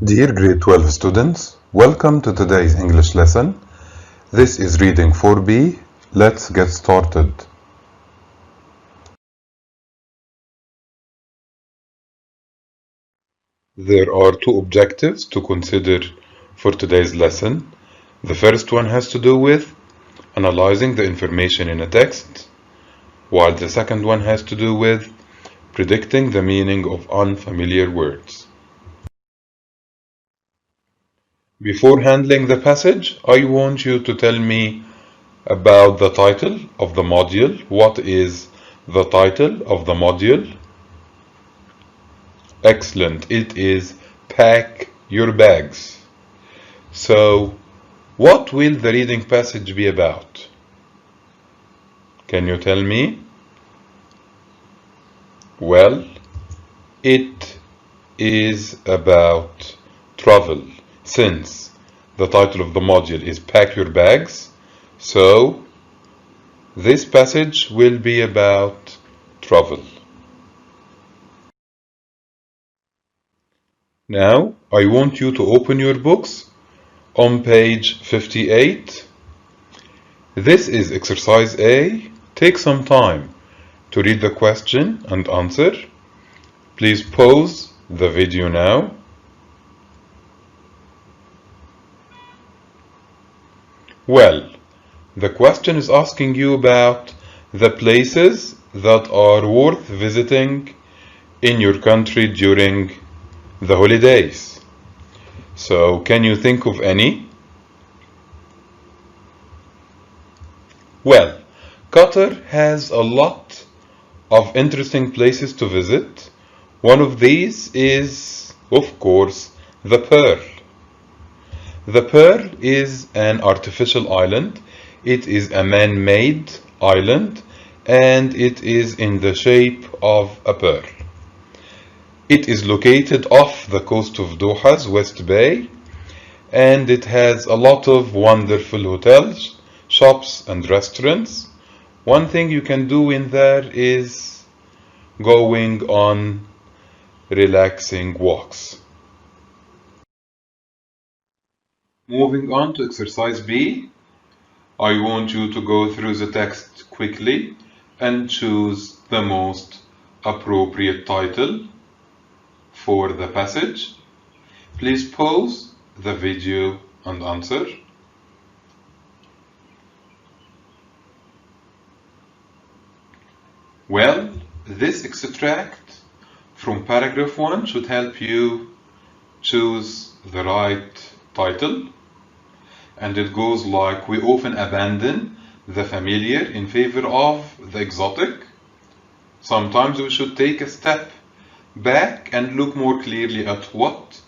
Dear grade 12 students, welcome to today's English lesson. This is reading 4B. Let's get started. There are two objectives to consider for today's lesson. The first one has to do with analyzing the information in a text, while the second one has to do with predicting the meaning of unfamiliar words. Before handling the passage, I want you to tell me about the title of the module. What is the title of the module? Excellent. It is Pack Your Bags. So, what will the reading passage be about? Can you tell me? Well, it is about travel. Since the title of the module is Pack Your Bags, so this passage will be about travel. Now, I want you to open your books on page 58. This is exercise A. Take some time to read the question and answer. Please pause the video now. Well, the question is asking you about the places that are worth visiting in your country during the holidays. So, can you think of any? Well, Qatar has a lot of interesting places to visit. One of these is, of course, the Pearl. The Pearl is an artificial island. It is a man-made island and it is in the shape of a pearl. It is located off the coast of Doha's West Bay and it has a lot of wonderful hotels, shops and restaurants. One thing you can do in there is going on relaxing walks. Moving on to exercise B, I want you to go through the text quickly and choose the most appropriate title for the passage. Please pause the video and answer. Well, this extract from paragraph 1 should help you choose the right title. And it goes like, we often abandon the familiar in favor of the exotic. Sometimes we should take a step back and look more clearly at what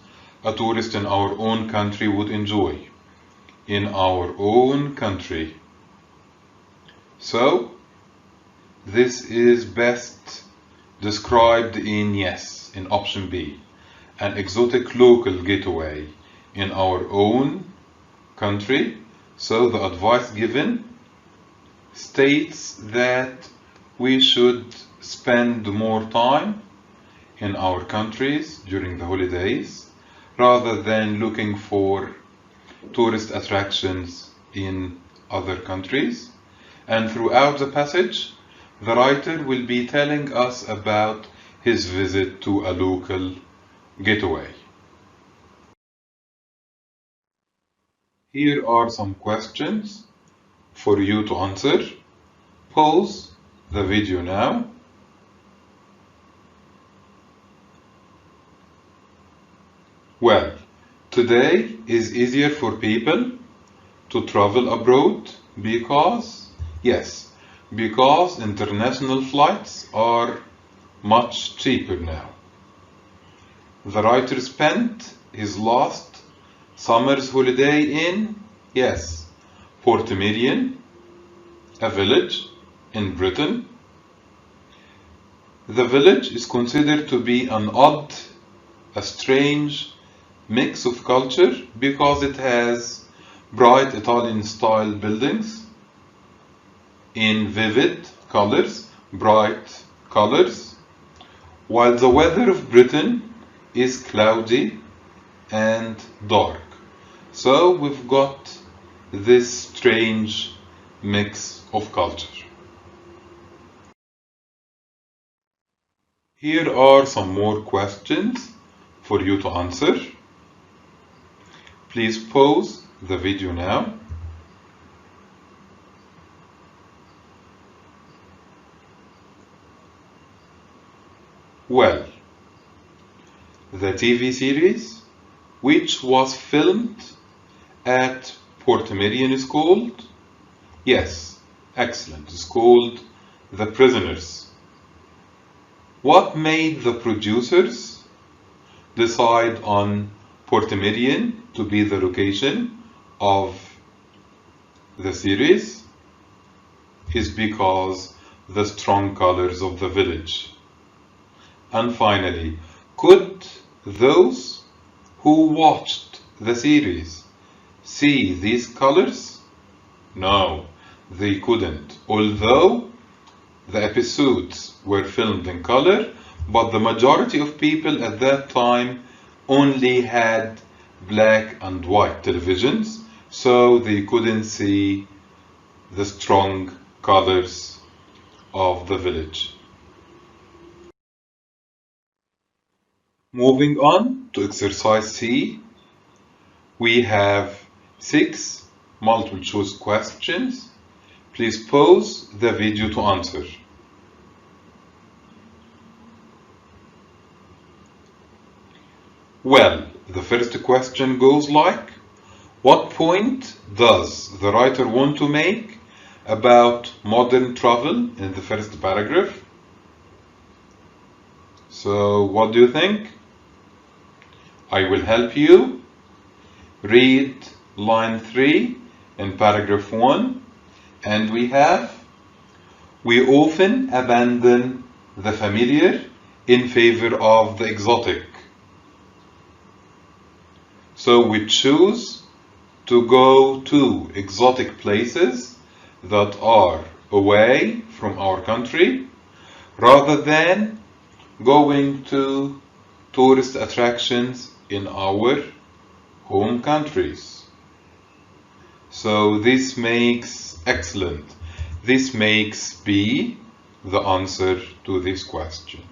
a tourist in our own country would enjoy. In our own country. So, this is best described in yes, in option B. An exotic local getaway in our own country. So the advice given states that we should spend more time in our countries during the holidays rather than looking for tourist attractions in other countries. And throughout the passage, the writer will be telling us about his visit to a local getaway. Here are some questions for you to answer. Pause the video now. Well, today is easier for people to travel abroad because, yes, because international flights are much cheaper now. The writer spent his last summer's holiday in, yes, Portimerian, a village in Britain. The village is considered to be an odd, a strange mix of culture because it has bright Italian-style buildings in vivid colors, bright colors, while the weather of Britain is cloudy and dark. So we've got this strange mix of culture. Here are some more questions for you to answer. Please pause the video now. Well, the TV series which was filmed at Portimerian is called? Yes, excellent. It's called The Prisoners. What made the producers decide on Portimerian to be the location of the series? Is because the strong colors of the village. And finally, could those who watched the series see these colors? No, they couldn't. Although the episodes were filmed in color, but the majority of people at that time only had black and white televisions, so they couldn't see the strong colors of the village. Moving on to exercise C, we have 6 multiple choice questions. Please pause the video to answer. Well, the first question goes like, what point does the writer want to make about modern travel in the first paragraph? So, what do you think? I will help you. Read line 3 in paragraph 1, and we have, we often abandon the familiar in favor of the exotic. So we choose to go to exotic places that are away from our country rather than going to tourist attractions in our home countries. So this makes excellent. This makes B the answer to this question.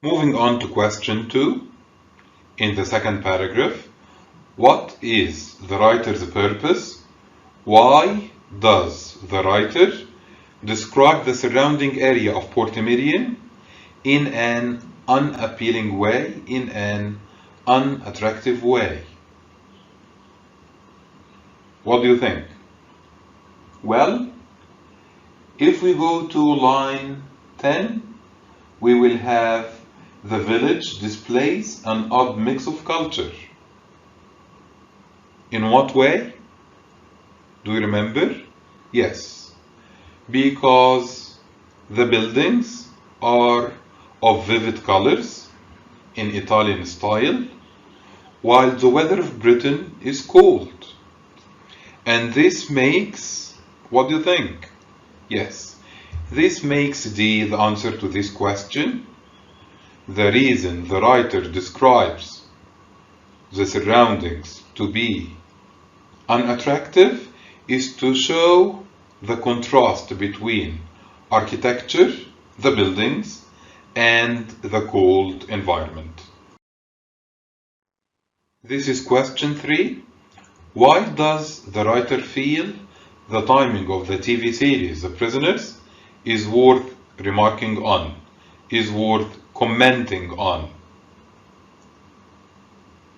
Moving on to question 2. In the second paragraph, what is the writer's purpose? Why does the writer describe the surrounding area of Portimerian in an unappealing way, in an unattractive way? What do you think? Well, if we go to line 10, we will have the village displays an odd mix of culture. In what way? Do you remember? Yes, because the buildings are of vivid colors in Italian style, while the weather of Britain is cold. And this makes, what do you think? Yes, this makes D the answer to this question. The reason the writer describes the surroundings to be unattractive is to show the contrast between architecture, the buildings, and the cold environment. This is question 3. Why does the writer feel the timing of the TV series The Prisoners is worth remarking on, is worth commenting on?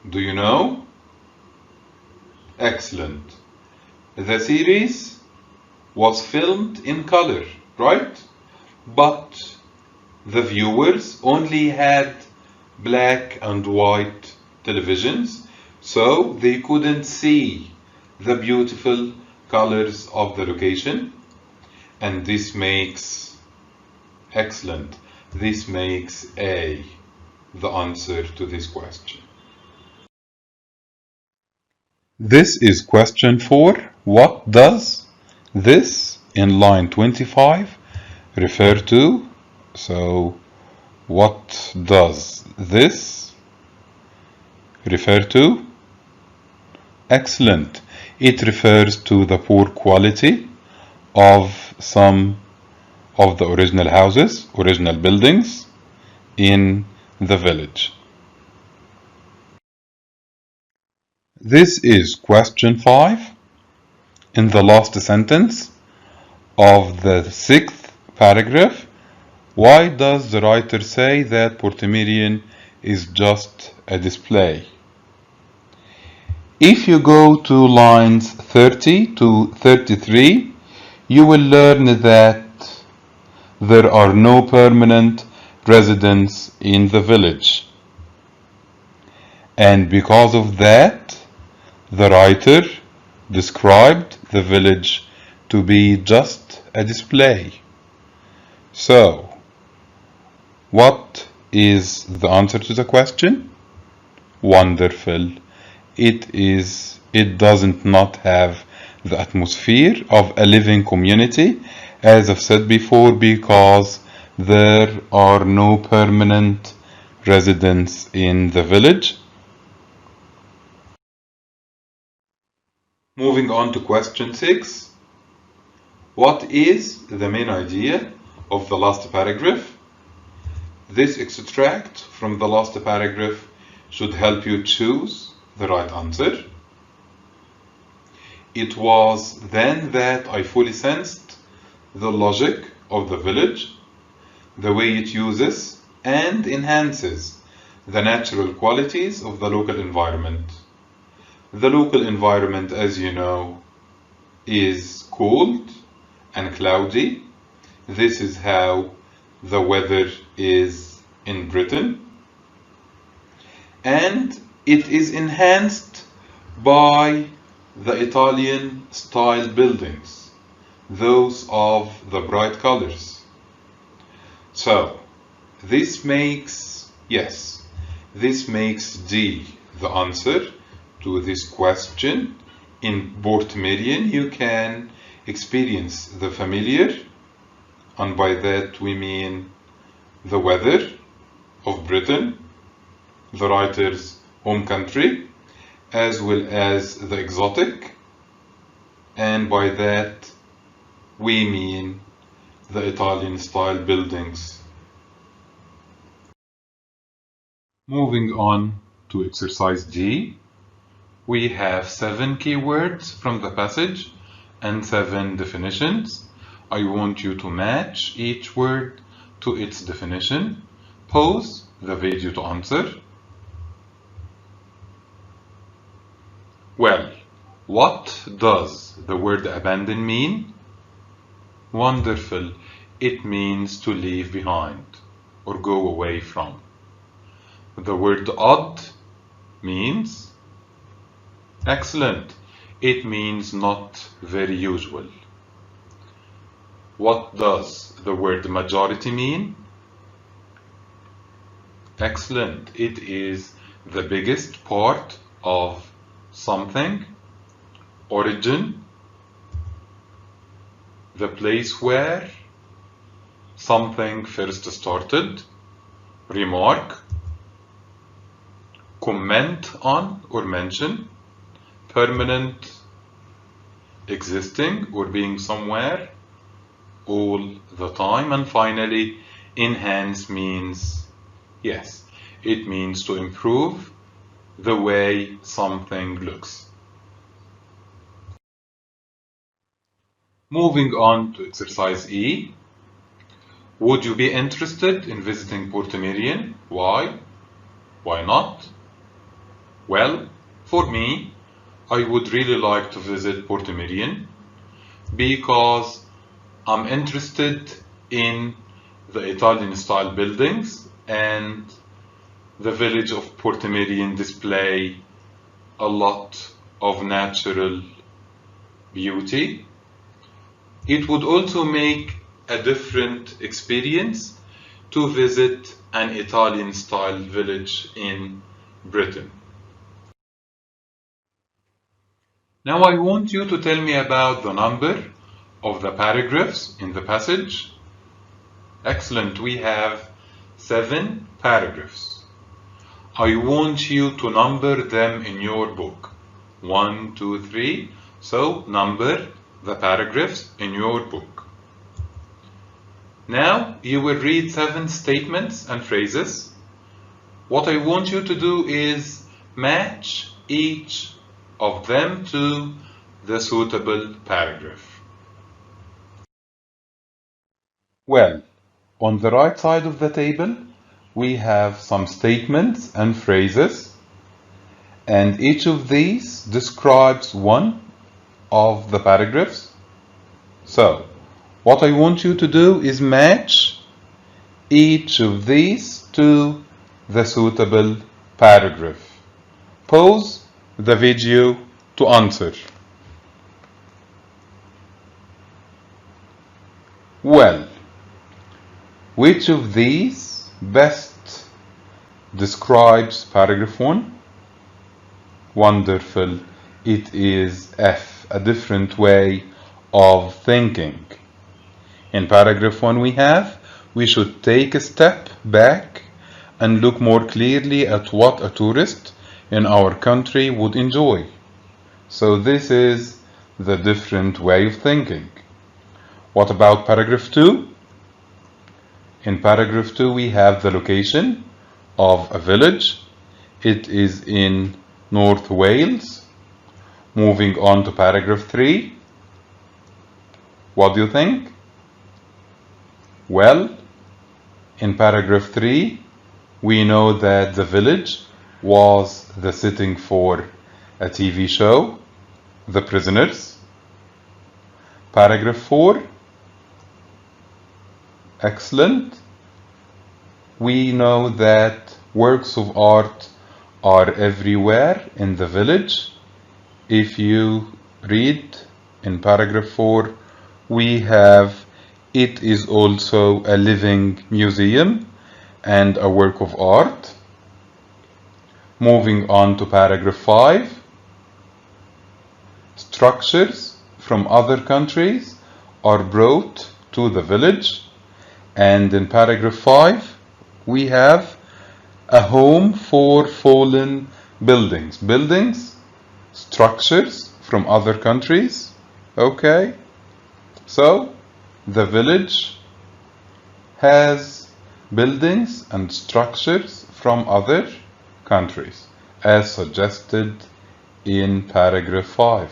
Do you know? Excellent. The series was filmed in color, right? But the viewers only had black and white televisions, so they couldn't see the beautiful colors of the location. And this makes, excellent, this makes A the answer to this question. This is question 4. What does this in line 25 refer to? So what does this refer to? Excellent. It refers to the poor quality of some of the original houses, original buildings in the village. This is question 5. In the last sentence of the 6th paragraph, why does the writer say that Portemirian is just a display? If you go to lines 30 to 33, you will learn that there are no permanent residents in the village. And because of that, the writer described the village to be just a display. So, what is the answer to the question? Wonderful. It doesn't not have the atmosphere of a living community, as I've said before, because there are no permanent residents in the village. Moving on to question 6. What is the main idea of the last paragraph? This extract from the last paragraph should help you choose the right answer. It was then that I fully sensed the logic of the village, the way it uses and enhances the natural qualities of the local environment. The local environment, as you know, is cold and cloudy. This is how the weather is in Britain. And it is enhanced by the Italian style buildings, those of the bright colors. So this makes D the answer to this question. In Portemirian you can experience the familiar, and by that we mean the weather of Britain, the writer's home country, as well as the exotic, and by that we mean the Italian style buildings. Moving on to exercise G, we have 7 keywords from the passage and 7 definitions. I want you to match each word to its definition. Pause the video to answer. Well, what does the word abandon mean? Wonderful. It means to leave behind or go away from. The word odd means? Excellent. It means not very usual. What does the word majority mean? Excellent. It is the biggest part of something. Origin, the place where something first started. Remark, comment on or mention. Permanent, existing or being somewhere all the time. And finally, enhance means, yes, it means to improve the way something looks. Moving on to exercise E. Would you be interested in visiting Portemirian? Why? Why not? Well, for me, I would really like to visit Portemirian because I'm interested in the Italian style buildings, and the village of Portemirian display a lot of natural beauty. It would also make a different experience to visit an Italian style village in Britain. Now I want you to tell me about the number of the paragraphs in the passage. Excellent, we have 7 paragraphs. I want you to number them in your book. 1, 2, 3. So number the paragraphs in your book. Now you will read 7 statements and phrases. What I want you to do is match each of them to the suitable paragraph. Well, on the right side of the table, we have some statements and phrases, and each of these describes one of the paragraphs. So, what I want you to do is match each of these to the suitable paragraph. Pause the video to answer. Well, which of these best describes paragraph 1? Wonderful. It is F, a different way of thinking. In paragraph 1 we should take a step back and look more clearly at what a tourist in our country would enjoy. So this is the different way of thinking. What about paragraph 2? In paragraph 2 we have the location of a village. It is in North Wales. Moving on to paragraph 3. What do you think? Well, in paragraph 3 we know that the village was the setting for a TV show, The Prisoners. Paragraph 4. Excellent. We know that works of art are everywhere in the village. If you read in paragraph 4, we have it is also a living museum and a work of art. Moving on to paragraph 5. Structures from other countries are brought to the village. And in paragraph 5, we have a home for fallen buildings. Buildings, structures from other countries. Okay, so the village has buildings and structures from other countries, as suggested in paragraph 5.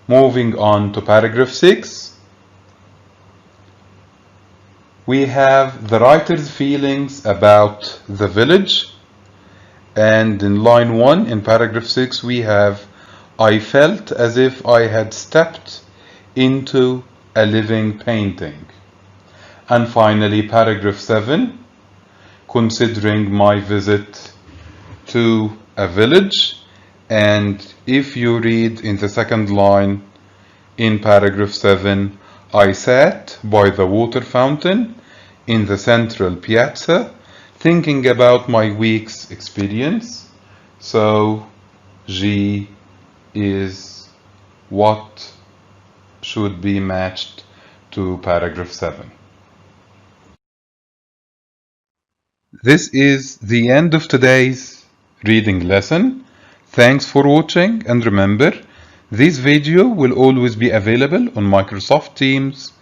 Moving on to paragraph 6. We have the writer's feelings about the village, and in line 1 in paragraph 6 we have I felt as if I had stepped into a living painting. And finally paragraph 7, considering my visit to a village, and if you read in the second line in paragraph 7, I sat by the water fountain in the central piazza thinking about my week's experience. So G is what should be matched to paragraph 7. This is the end of today's reading lesson. Thanks for watching, and remember, this video will always be available on Microsoft Teams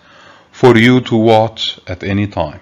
for you to watch at any time.